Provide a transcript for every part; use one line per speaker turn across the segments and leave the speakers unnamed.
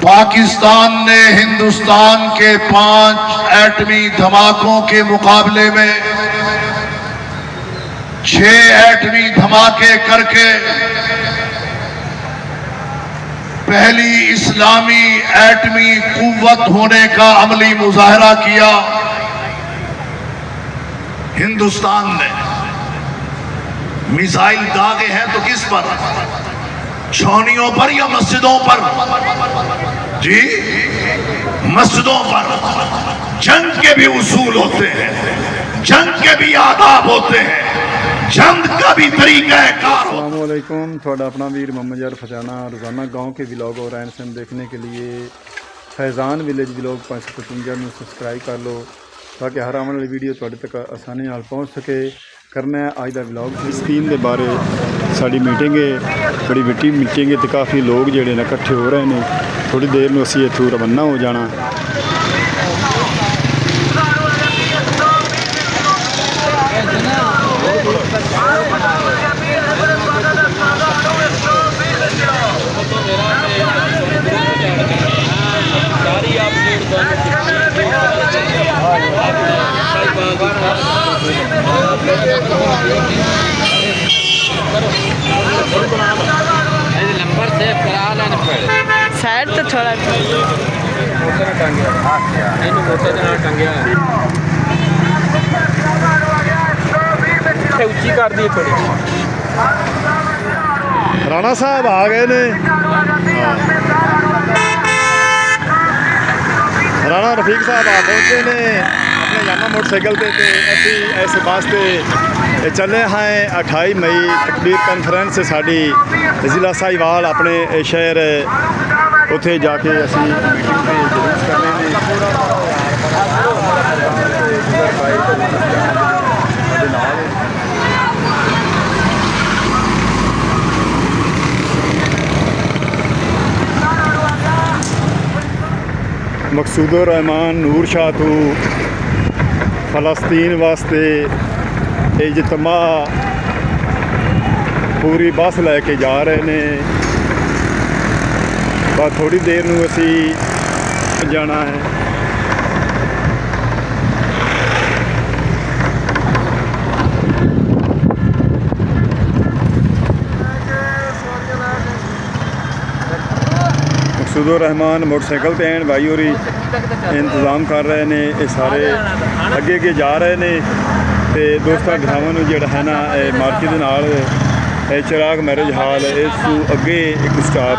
पाकिस्तान ने हिंदुस्तान के 5 एटमी धमाकों के मुकाबले में 6 एटमी धमाके करके पहली इस्लामी एटमी कुव्वत होने का अमली मुजाहरा किया। हिंदुस्तान ने मिसाइल दागे हैं तो किस पर? छावनियों पर या मस्जिदों पर? जी, मस्जिदों पर। जंग के भी उसूल होते हैं, जंग के भी आदाब होते हैं, जंग का भी तरीका है कार।
अस्सलाम वालेकुम, थोड़ा अपना वीर मोहम्मद यार फजाना रोज़ाना गांव के व्लॉग और रहन सहन देखने के लिए फैज़ान विलेज व्लॉग 555 में सब्सक्राइब कर लो ताकि हर आने वाली वीडियो थोड़े तक आसानी नाल पहुँच सके। करना है अज का व्लॉग फिलस्तीन के बारे साड़ी मीटिंग है, बड़ी विटी मीटिंग है तो काफ़ी लोग जोड़े ने इकट्ठे हो रहे हैं। थोड़ी देर में असी इत्थों रवाना हो जाना।
नंबर सेव करा लेना पड़े साइड तो थोड़ा मोटर टंगिया ऊंची कर दी थोड़ी।
राणा साहब आ गए ने, राणा रफीक साहब आ पहुँचे ने अपने यामा मोटरसाइकिल पे असी ऐसे वास्ते चले हैं 28 मई तकबीर कॉन्फ्रेंस साड़ी जिला साहिवाल अपने शहर उत्थे जाके असी मीटिंग पे जुलूस करने मकसूदुर रहमान नूर शाह तो फलस्तीन वास्ते इजतमा पूरी बस लैके जा रहे हैं। बस थोड़ी देर में असी जाना है। मकसूदुर रहमान मोटरसाइकिल पे हैं, भाई और इंतज़ाम कर रहे हैं। ये सारे अगे अगे जा रहे हैं। तो दोस्तों भरावां जो है ना मार्केट के नाल चिराग मैरिज हाल इस अगे एक स्टाफ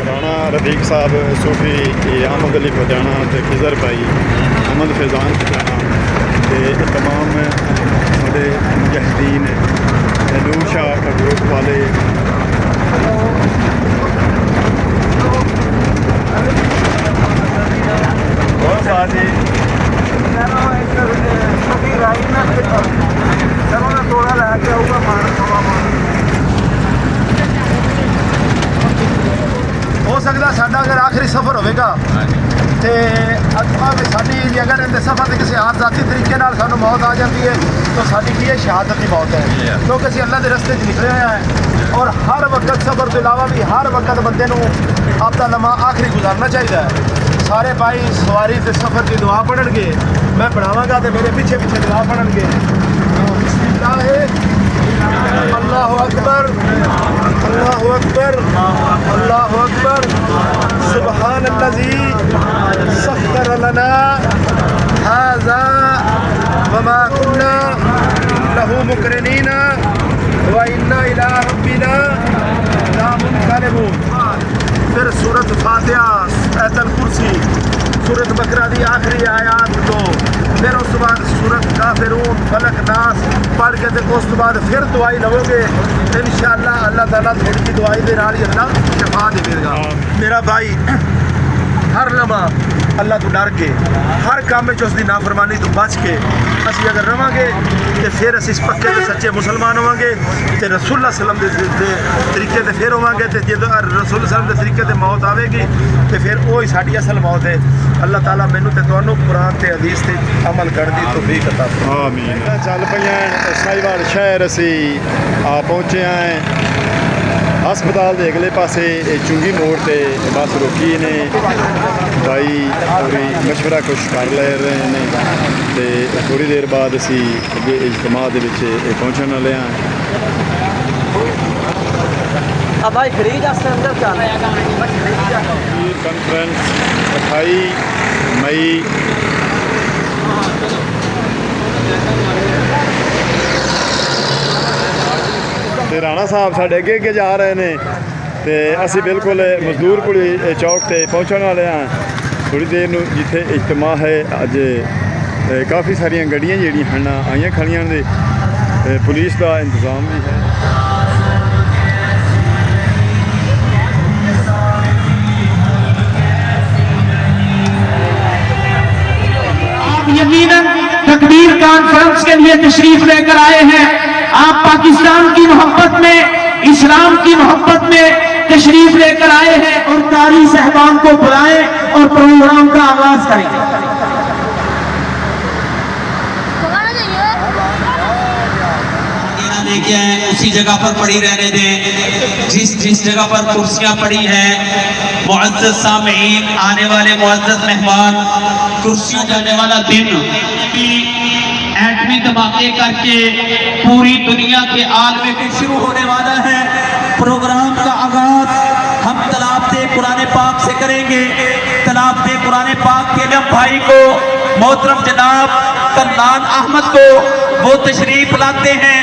राणा रफीक साहब सूफी अहमद अली फजाना तो खिजर भाई अहमद फैज़ान फजाना तो तमाम साढ़े
ਹੋਏਗਾ ਤੇ ਅੱਖਾਂ ਵਿੱਚ ਸਾਡੀ ਅਗਰ ਇਹਦੇ ਸਫਰ ਦੇ ਕਿਸੇ ਆਜ਼ਾਦੀ ਤਰੀਕੇ ਨਾਲ ਸਾਨੂੰ ਮੌਤ ਆ ਜਾਂਦੀ ਹੈ ਤਾਂ ਸਾਡੀ ਕੀ ਹੈ ਸ਼ਹਾਦਤ ਦੀ ਮੌਤ ਹੈ ਕਿਉਂਕਿ ਅਸੀਂ ਅੱਲਾਹ ਦੇ ਰਸਤੇ 'ਚ ਨਿਕਲੇ ਹੋਏ ਹਾਂ ਔਰ ਹਰ ਵਕਤ ਸਫਰ ਤੋਂ ਇਲਾਵਾ ਵੀ ਹਰ ਵਕਤ ਬੰਦੇ ਨੂੰ ਆਪਦਾ ਲਮਾ ਆਖਰੀ ਗੁਜ਼ਾਰਨਾ ਚਾਹੀਦਾ ਹੈ ਸਾਰੇ ਭਾਈ ਸਵਾਰੀ ਤੇ ਸਫਰ ਦੀ ਦੁਆ ਪੜ੍ਹਨਗੇ ਮੈਂ ਪੜਾਵਾਂਗਾ ਤੇ ਮੇਰੇ ਪਿੱਛੇ ਪਿੱਛੇ ਦੁਆ ਪੜ੍ਹਨਗੇ ਬਿਸਮਿल्लाह अल्लाहु अकबर अल्लाहु अकबर अल्लाहु अकबर सुबहान अल्लज़ी सख्खर लना हाज़ा वमा कुन्ना लहू मुक़रिनीन व इन्ना इला रब्बिना लामुनक़लिबून। फिर सूरत फातिहा, आयतुल कुर्सी, सूरत बकरा दी आखिरी आयात को, फिर उस बाद सूरत काफिरून, फलक, नास पढ़ के ते उस बाद फिर दुआई लवोगे इंशाअल्लाह अल्लाह ताला थोड़ी की दुआई दे नाल ही अल्लाह शफा देगा। मेरा भाई हर लम्हा अल्लाह तो डर के हर काम में उसकी नाफरमानी तो बच के असी अगर रवांगे तो फिर असी पक्के ते सच्चे मुसलमान होवांगे ते रसूल सल्लम दे तरीके ते फिर होवांगे ते जो रसूल सल्लम दे तरीके ते मौत आवेगी तो फिर वही साडी असल मौत है। अल्लाह ताला मैनू ते तुहानू कुरान ते हदीस ते अमल करन दी तौफीक अता फरमाए।
आमीन। चल पईयां साहिवाल शहर असी आ पहुंचे हैं हस्पताल के अगले पासे चुंगी मोड़ से बस रोकी ने भाई पूरी मशवरा कुछ कर ले रहे हैं तो थोड़ी देर बाद असी अगे इजतमा के पहुँचने वाले हैं।
भाई खरीद अंदर
कॉन्फ्रेंस 28 मई ਤੇ ਰਾਣਾ ਸਾਹਿਬ ਸਾਡੇ ਅੱਗੇ ਅੱਗੇ ਜਾ ਰਹੇ ਨੇ ਤੇ ਅਸੀਂ ਬਿਲਕੁਲ ਮਜ਼ਦੂਰ ਪੁਲੀ ਚੌਕ ਤੇ ਪਹੁੰਚਣ ਵਾਲੇ ਹਾਂ। ਥੋੜੀ ਦੇਰ ਨੂੰ ਜਿੱਥੇ ਇਜਤਮਾ ਹੈ ਅੱਜ ਕਾਫੀ ਸਾਰੀਆਂ ਗੱਡੀਆਂ ਜਿਹੜੀਆਂ ਹਨ ਆਈਆਂ ਖੜੀਆਂ ਨੇ ਪੁਲਿਸ ਦਾ ਇੰਤਜ਼ਾਮ ਵੀ ਹੈ।
यकीनन तकबीर कॉन्फ्रेंस के लिए तशरीफ लेकर आए हैं। आप पाकिस्तान की मोहब्बत में इस्लाम की मोहब्बत में तशरीफ लेकर आए हैं और कारी साहबान को बुलाएं और प्रोग्राम का आगाज करें।
लेके आए उसी जगह पर पड़ी रहने दें जिस जगह पर कुर्सियां पड़ी हैं। मुअज़्ज़ज़ सामीन, आने वाले मुअज़्ज़ज़ मेहमान, कुर्सियों जाने वाला दिन एटमी धमाके करके पूरी दुनिया के आलम में शुरू होने वाला है। प्रोग्राम का आगाज हम तलावते कुरान पाक से करेंगे। तलावते कुरान पाक के लिए भाई को मोहतरम जनाब कन्नान अहमद को वो तशरीफ लाते हैं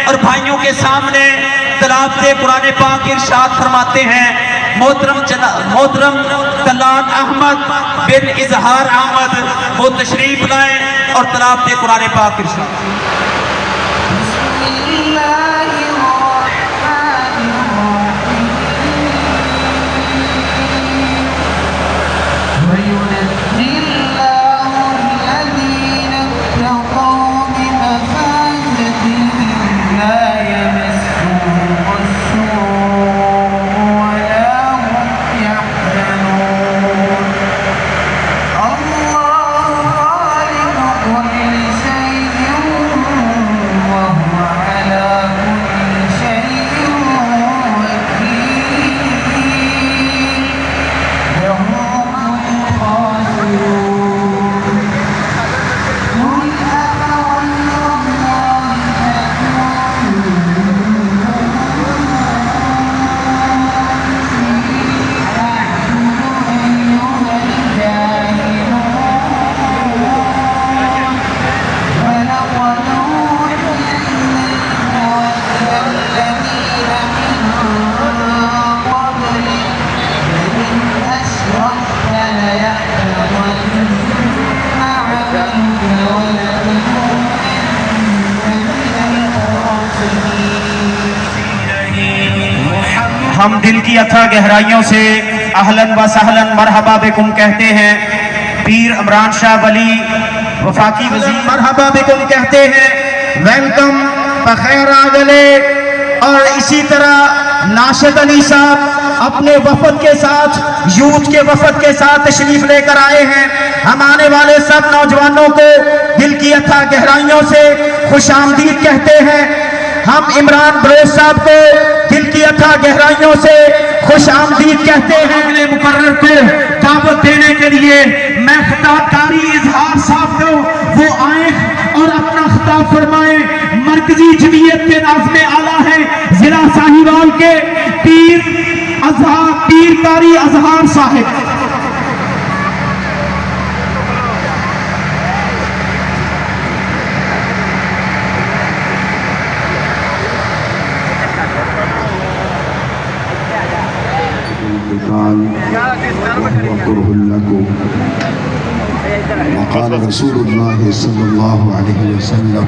और भाइयों के सामने तलावते कुरान पाक इरशाद फरमाते हैं। मोहतरम कन्नान अहमद बिन इजहार अहमद वो तशरीफ लाए और तलावते कुरान पाक इरशाद। हम दिल की अथाह गहराइयों से अहलन व सहलन मरहबा बिकुम कहते हैं। पीर इमरान शाह वली वफाकी वजीर मरहबा बिकुम कहते हैं। वेलकम बखैर आगले
اور اسی طرح ناشد علی صاحب اپنے وفد کے ساتھ، یوتھ کے وفد کے ساتھ تشریف لے کر آئے ہیں. ہم آنے والے سب نوجوانوں کو دل کی اتھا گہرائیوں سے خوش آمدید کہتے ہیں. ہم عمران بلوچ صاحب کو دل کی اتھا گہرائیوں سے خوش آمدید کہتے ہیں. اگلے مقرر کو دعوت دینے کے لیے میں خطاب کاری اظہار صاحب کو وہ آئیں اور اپنا خطاب فرمائیں. مرکزی جمعیت کے ناظم اعلیٰ ہیں ضلع ساہیوال کے پیر قاری اظہار صاحب.
وقال رسول الله صلى الله عليه وسلم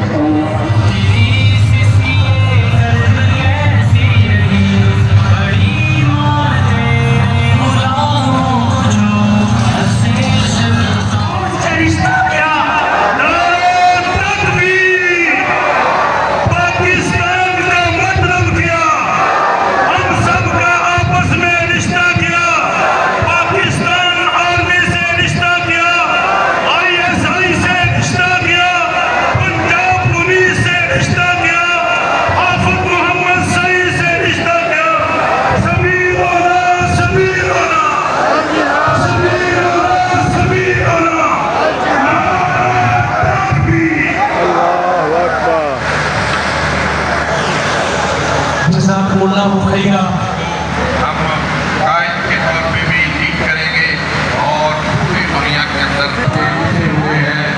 ہم قائد کے طور پہ بھی لیڈ کریں گے اور پوری دنیا کے اندر اٹھے ہوئے ہیں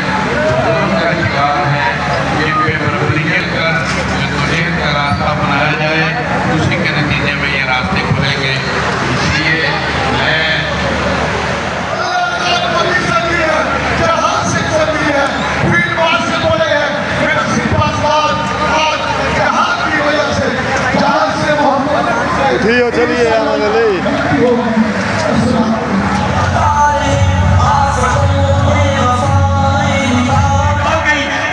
ظلم کا شکار ہیں. یہ بے برابری کر جدوجہد کا راستہ بنایا جائے، اسی کے نتیجے میں یہ راستے کھلیں گے. اس لیے میں
چلیے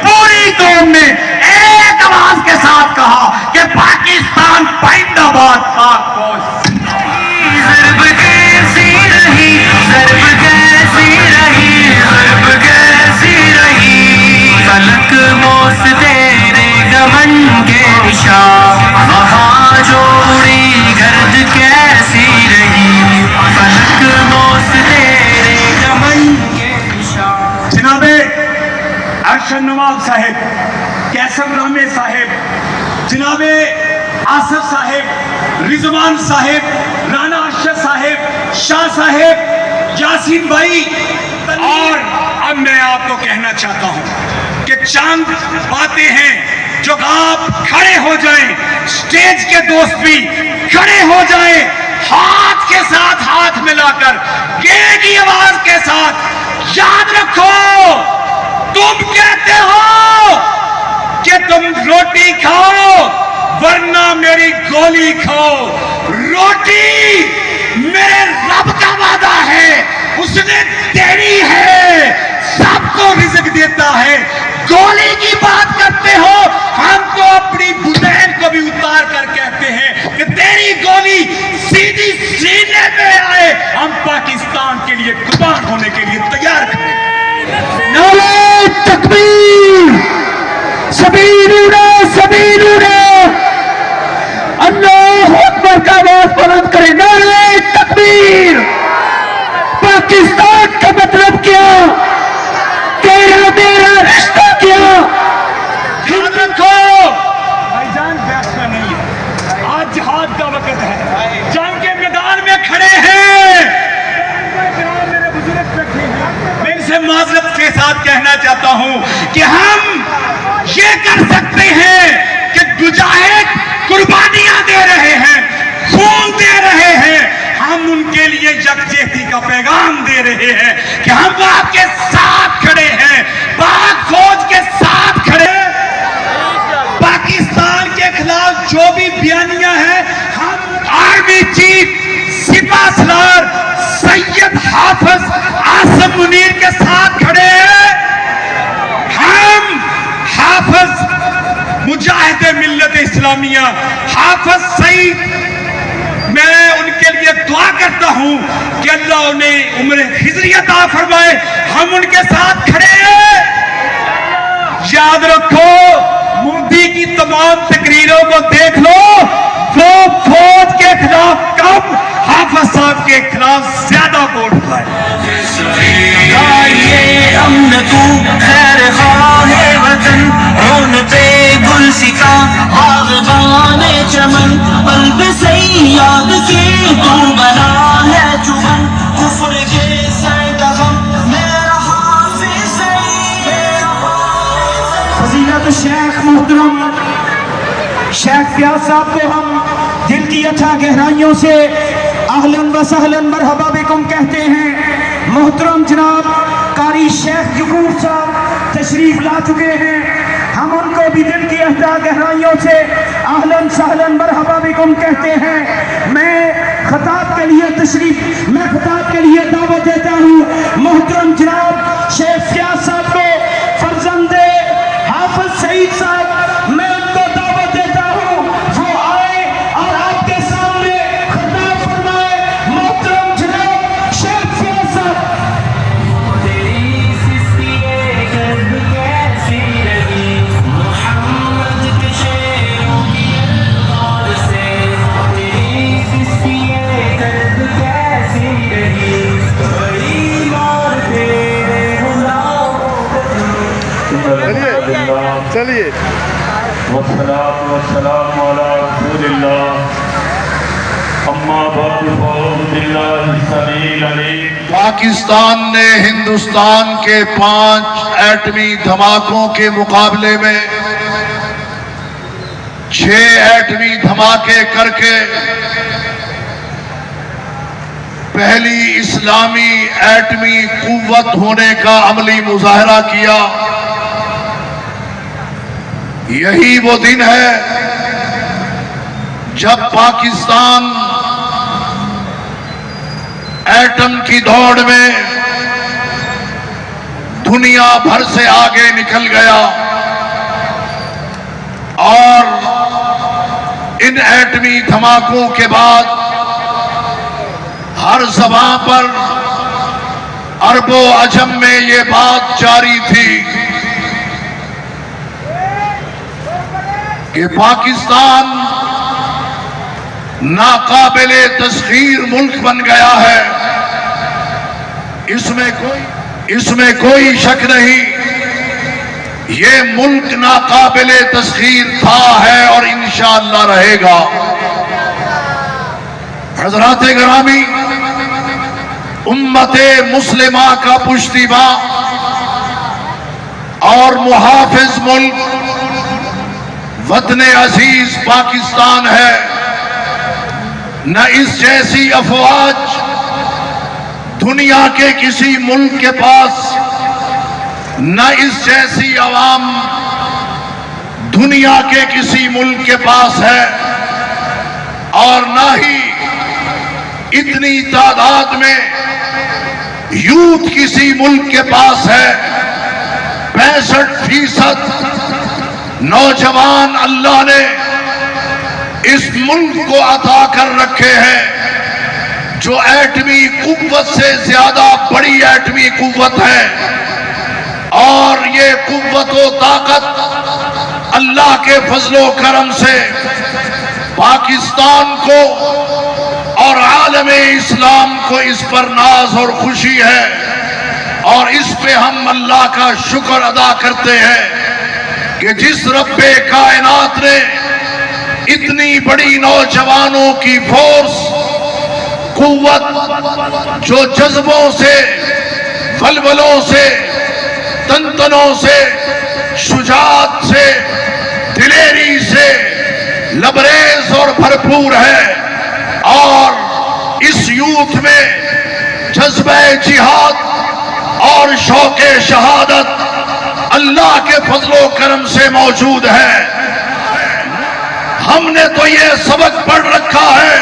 پوری قوم نے ایک آواز کے ساتھ کہا کہ پاکستان پائندہ باد پاک فوج. ضرب کیسی رہی، ضرب کیسی رہی، ضرب کیسی رہی، فلک موس تیرے گمن کے نشان، وہاں جوڑی گرد کیسی رہی، فلک موس تیرے گمن کے نشان. جناب ارشد نواب صاحب، کیسر رامے صاحب، جناب آصف صاحب، رضوان صاحب، رانا ارشد صاحب، شاہ صاحب، یاسین بھائی. اور اب میں آپ کو کہنا چاہتا ہوں کہ چاند باتیں ہیں جو آپ کھڑے ہو جائیں، سٹیج کے دوست بھی کھڑے ہو جائیں، ہاتھ کے ساتھ ہاتھ ملا کر ایک ہی آواز کے ساتھ. یاد رکھو، تم کہتے ہو کہ تم روٹی کھاؤ ورنہ میری گولی کھاؤ. روٹی میرے رب کا وعدہ ہے، اس نے تیری ہے، سب کو رزق دیتا ہے. گولی کی بات کرتے ہو، ہم تو اپنی بلین کو بھی اتار کر کہتے ہیں کہ تیری گولی سیدھی سینے میں آئے، ہم پاکستان کے لیے قربان ہونے کے لیے تیار ہیں. نعرہ تکبیر، سبیل اللہ، سبیل اللہ، اللہ اکبر کا آواز بلند کرے. نعرہ تکبیر. پاکستان کا مطلب کیا، تیرا میرا رشتہ کیا. یاد رکھو، بھائی جان فیصلہ نہیں ہے، آج جہاد کا وقت ہے، جنگ کے میدان میں کھڑے ہیں. میرے بزرگ بیٹھے ہیں، میں ان سے معذرت کے ساتھ کہنا چاہتا ہوں کہ ہم یہ کر سکتے ہیں کہ مجاہد قربانیاں دے رہے ہیں، خون دے رہے ہیں، ہم ان کے لیے یکجہتی کا پیغام دے رہے ہیں کہ ہم آپ کے ساتھ کھڑے ہیں، پاک فوج کے ساتھ کھڑے ہیں. پاکستان کے خلاف جو بھی بیانیاں ہیں، ہم آرمی چیف سپاہ سالار سید حافظ عاصم منیر کے ساتھ کھڑے ہیں. ہم حافظ
मुजाहिद मिल्लत इस्लामिया हाफिज सईद, मैं उनके लिए दुआ करता हूं कि अल्लाह उन्हें उम्र खिजरी अता फरमाए। हम उनके साथ खड़े हैं। याद रखो, मोदी की तमाम तकरीरों को देख लो, वो फौज के खिलाफ कम, हाफिज साहब के खिलाफ ज्यादा वोट पाए।
अमन तू खैर खाहे वतन, उन पे गुल सिका आगबाने चमन, पल्ब सैयाद के तू बना है चुमन, कुफ्र के सैदगम मेरा हाफिज फजीलत शेख मोहतरम शेख फयाज साहब को हम दिल की अथाह गहराइयों से अहलन व सहलन मरहबा बिकुम कहते हैं। मोहतरम जनाब कारी शेख यकूब साहब तशरीफ ला चुके हैं, हम उनको भी दिल की अथाह गहराइयों से अहलन सहलन मरहबा बिकुम कहते हैं। मैं खिताब के लिए दावत देता हूँ मोहतरम जनाब शेख फयाज साहब को, फर्जंदे हाफिज सईद साहब, मैं उनको दावत देता हूँ वो आए और आपके सामने खिताब फरमाए। मोहतरम जनाब शेख फयाज साहब।
चलिए
पाकिस्तान ने हिंदुस्तान के 5 एटमी धमाकों के मुकाबले में 6 एटमी धमाके करके पहली इस्लामी एटमी कुव्वत होने का अमली मुजाहरा किया। यही वो दिन है जब पाकिस्तान एटम की दौड़ में दुनिया भर से आगे निकल गया और इन एटमी धमाकों के बाद हर ज़बां पर अरबो अजम में ये बात जारी थी कि पाकिस्तान नाकाबिले तस्खीर मुल्क बन गया है। इसमें कोई शक नहीं, ये मुल्क नाकाबिले तस्खीर था, है और इंशाअल्लाह रहेगा। हज़रात गिरामी, उम्मते मुस्लिमा का पुश्तिबा और मुहाफिज मुल्क वतने अजीज पाकिस्तान है। न इस जैसी अफवाज दुनिया के किसी मुल्क के पास, न इस जैसी अवाम दुनिया के किसी मुल्क के पास है, और न ही इतनी तादाद में यूथ किसी मुल्क के पास है। 65% नौजवान अल्लाह ने इस मुल्क को अता कर रखे हैं जो एटमी कुव्वत से ज्यादा बड़ी एटमी कुव्वत है। और ये कुव्वत व ताकत अल्लाह के फजलो करम से पाकिस्तान को और आलमे इस्लाम को इस पर नाज और खुशी है, और इस पे हम अल्लाह का शुक्र अदा करते हैं कि जिस रब्बे कायनात ने इतनी बड़ी नौजवानों की फोर्स, कुव्वत, जो जज्बों से, बलबलों से, तनतनों से, शुजाअत से, दिलेरी से लबरेज और भरपूर है, और इस यूथ में जज्बे जिहाद और शौके शहादत अल्लाह के फजलो करम से मौजूद है। हमने तो ये सबक पढ़ रखा है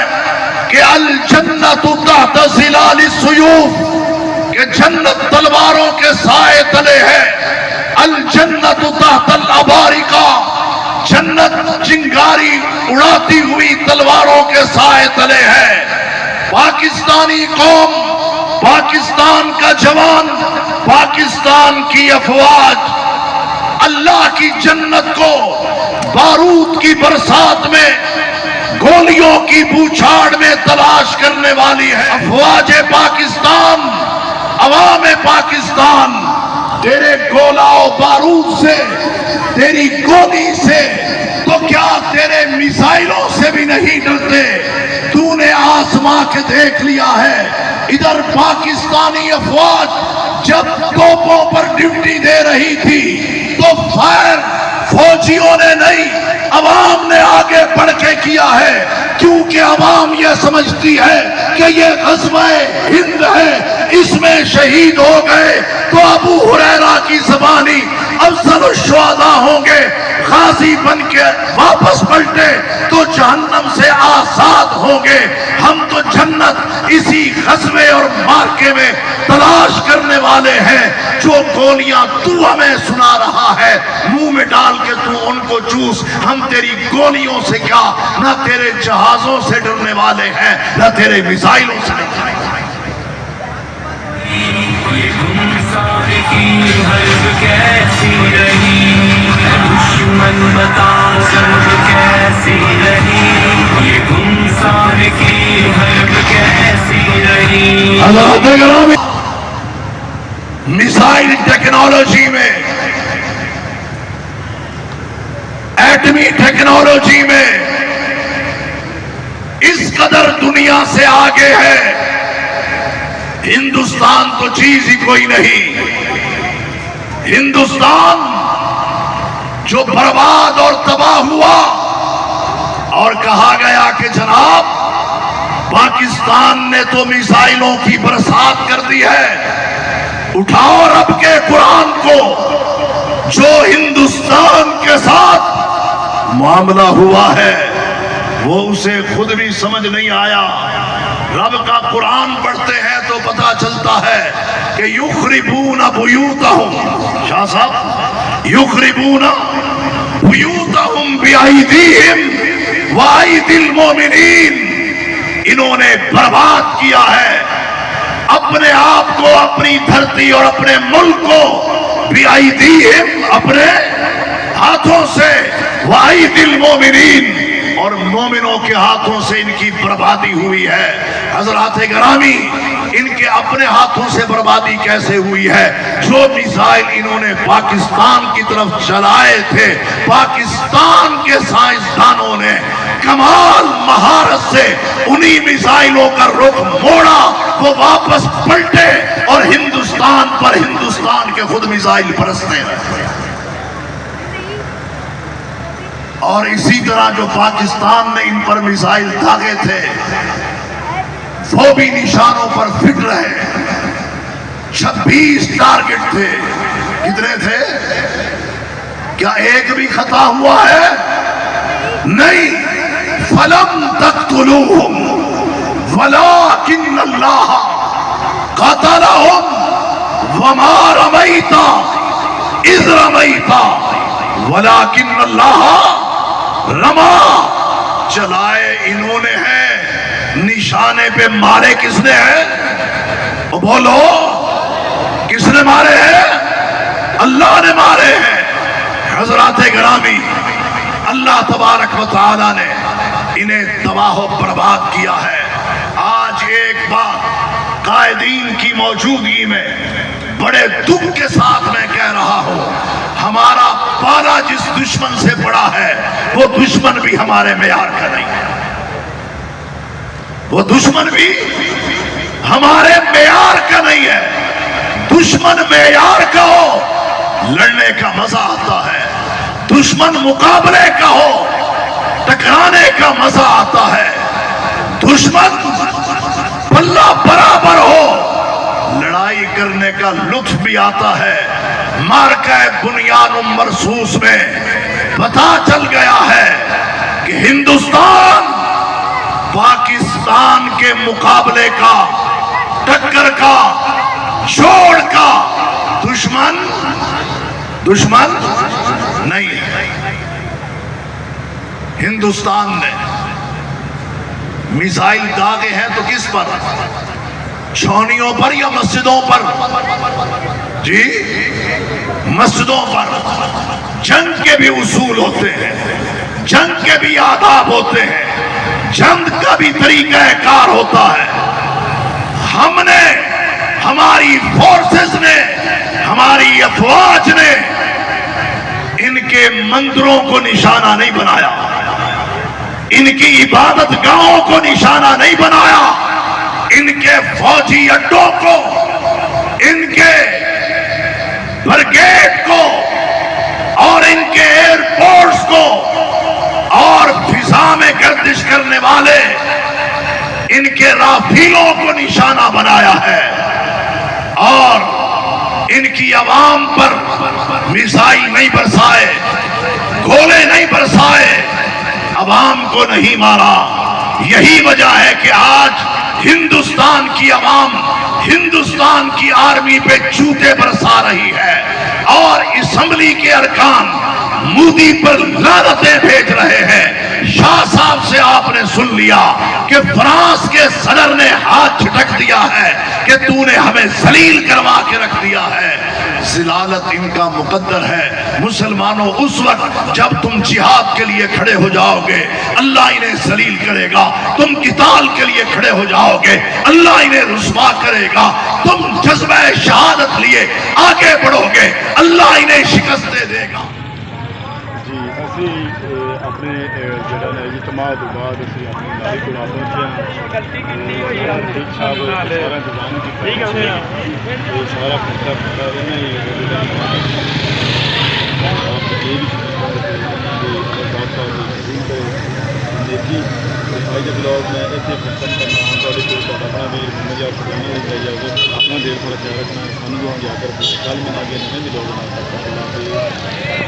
कि अल जन्नतु तहत ज़िलाल सुयूफ, कि जन्नत तलवारों के साए तले है। अल जन्नतु तहत अल अबारिका, जन्नत उड़ाती हुई तलवारों के साए तले है। पाकिस्तानी कौम, पाकिस्तान का जवान, पाकिस्तान की अफवाज अल्लाह की जन्नत को बारूद की बरसात में, गोलियों की बूछाड़ में तलाश करने वाली है। अफवाज पाकिस्तान, अवाम पाकिस्तान, तेरे गोलाओ बारूद से, तेरी गोली से, तो क्या तेरे मिसाइलों से भी नहीं डरते? तूने आसमां के देख लिया है। इधर पाकिस्तानी अफवाज जब तोपों पर ड्यूटी दे रही थी तो फायर फौजियों ने नहीं, अवाम ने आगे बढ़ के किया है, क्योंकि अवाम यह समझती है कि ये ग़ज़वा-ए हिंद है, इसमें शहीद हो गए तो अबू हुरैरा की ज़बानी अफ़ज़ल शुहदा होंगे, गाजी बन के वापस पलटे तो जहन्नम से आजाद होंगे। हम तो जन्नत इसी ग़ज़वे और मार्के में तलाश करने वाले हैं। जो गोलियां तू हमें सुना रहा है, मुंह में डाल के तू उनको चूस। हम तेरी गोलियों से क्या, ना तेरे जहाजों से डरने वाले हैं, ना तेरे मिसाइलों से डरने वाले हैं।
कैसी रही दुश्मन बता सब कैसी रही, ये गुमसार की हर्ब कैसी रही।
मिसाइल टेक्नोलॉजी में, एटमी टेक्नोलॉजी में इस कदर दुनिया से आगे है, हिंदुस्तान तो चीज ही कोई नहीं। हिंदुस्तान जो बर्बाद और तबाह हुआ और कहा गया कि जनाब पाकिस्तान ने तो मिसाइलों की बरसात कर दी है। उठाओ रब के कुरान को, जो हिंदुस्तान के साथ मामला हुआ है वो उसे खुद भी समझ नहीं आया। रब का कुरान पढ़ते हैं तो पता चलता है कि युखरिबूना बुयूतहुम, शाह साहब, युखरिबूना बुयूतहुम बिअयदीहिम व अयदिल मोमिनीन, इन्होंने बर्बाद किया है अपने आप को, अपनी धरती और अपने मुल्क को, बिअयदीहिम, अपने हाथों से, व अयदिल मोमिनीन, और मोमिनों के हाथों से इनकी बर्बादी हुई है। हजरात गिरामी, इनके अपने हाथों से बर्बादी कैसे हुई है? जो मिसाइल इन्होंने पाकिस्तान की तरफ चलाए थे, पाकिस्तान के साइंसदानों ने कमाल महारत से उन्हीं मिसाइलों का रुख मोड़ा, वो वापस पलटे और हिंदुस्तान पर हिंदुस्तान के खुद मिसाइल बरसने लगे। और इसी तरह जो पाकिस्तान ने इन पर मिसाइल दागे थे वो भी निशानों पर फिट रहे। 26 टारगेट थे। कितने थे? क्या एक भी खता हुआ है? नहीं। फलम तक़्तुलूहुम वलाकिन्नल्लाह क़तलहुम वमा रमैता इज़ रमैता वलाकिन्नल्लाह रमा। चलाए इन्होंने हैं, निशाने पे मारे किसने हैं? बोलो, किसने मारे हैं? अल्लाह ने मारे हैं। हजरात गिरामी, अल्लाह तबारक व तआला ने इन्हें तबाह बर्बाद किया है। आज एक बात कायदीन की मौजूदगी में बड़े दुख के साथ मैं कह रहा हूं, हमारा पाला जिस दुश्मन से पड़ा है वो दुश्मन भी हमारे मेयार का नहीं है। वो दुश्मन भी हमारे मेयार का नहीं है। दुश्मन मेयार का हो, लड़ने का मजा आता है। दुश्मन मुकाबले का हो, टकराने का मजा आता है। दुश्मन पल्ला बराबर हो, लड़ाई करने का लुत्फ भी आता है। मार्का बुनियान मरसूस में पता चल गया है कि हिंदुस्तान पाकिस्तान के मुकाबले का, टक्कर का, जोड़ का दुश्मन नहीं है। हिंदुस्तान ने मिसाइल दागे हैं तो किस पर? छावनियों पर या मस्जिदों पर? जी, मस्जिदों पर। जंग के भी उसूल होते हैं, जंग के भी आदाब होते हैं, जंग का भी तरीक़ाकार होता है। हमने, हमारी फोर्सेस ने, हमारी अफवाज ने इनके मंदिरों को निशाना नहीं बनाया, इनकी इबादत गाहों को निशाना नहीं बनाया, इनके फौजी अड्डों को, इनके ब्रिगेड को और इनके एयरपोर्ट्स को और फिजा में गर्दिश करने वाले इनके राफेलों को निशाना बनाया है और इनकी आवाम पर मिसाइल नहीं बरसाए, गोले नहीं बरसाए, आवाम को नहीं मारा। यही वजह है कि आज हिंदुस्तान की आवाम हिंदुस्तान की आर्मी पे जूते बरसा रही है और असेंबली के अरकान मोदी पर लानतें भेज रहे हैं। शाह साहब से आपने सुन लिया कि फ्रांस के सदर ने हाथ झटक दिया है कि तूने हमें जलील करवा के रख दिया है। जिलालत इनका मुकद्दर है। मुसलमानों, उस वक्त जब तुम जिहाद के लिए खड़े हो जाओगे अल्लाह इन्हें जलील करेगा, तुम किताल के लिए खड़े हो जाओगे अल्लाह इन्हें रुस्वा करेगा, तुम जज्बा शहादत लिए आगे बढ़ोगे अल्लाह इन्हें शिकस्तें देगा।
जी, ਅਸੀਂ ਆਪਣੇ ਜਿਹੜਾ ਨੇ ਇਜਤਮਾਹ ਤੋਂ ਬਾਅਦ ਅਸੀਂ ਆਪਣੇ ਨਾਰੇ ਕੋਲ ਪਹੁੰਚੇ ਹਾਂ। ਠੀਕ ਸਾਹਿਬ ਸਾਰਾ ਇੰਤਜ਼ਾਮ ਕੀਤਾ ਠੀਕ ਹੈ ਇਹ ਸਾਰਾ ਖਰਚਾ ਪੂਰਾ ਇਹਨਾਂ ਹੀ ਆਪ ਜੀ ਵੀ ਬਾਤ ਦੇਖੀ ਅੱਜ ਦੇ ਬਲੌਗ ਮੈਂ ਇੱਥੇ ਖਤਮ ਕਰਨਾ ਹਾਂ। ਤੁਹਾਡੇ ਕੋਲ ਤੁਹਾਡਾ ਆਪਣਾ ਵੀਰ ਮੁਹੰਮਦ ਯਾਰ ਫਸਾਨੀ ਹੋ ਜਾਏਗਾ। ਆਪਣਾ ਦੇਰ ਥੋੜਾ ਖਿਆਲ ਰੱਖਣਾ, ਸਾਨੂੰ ਜੋ ਜਾ ਕਰ ਕੱਲ ਮਿਲਾਂਗੇ ਨਵੇਂ ਬਲੌਗ ਨਾਲ।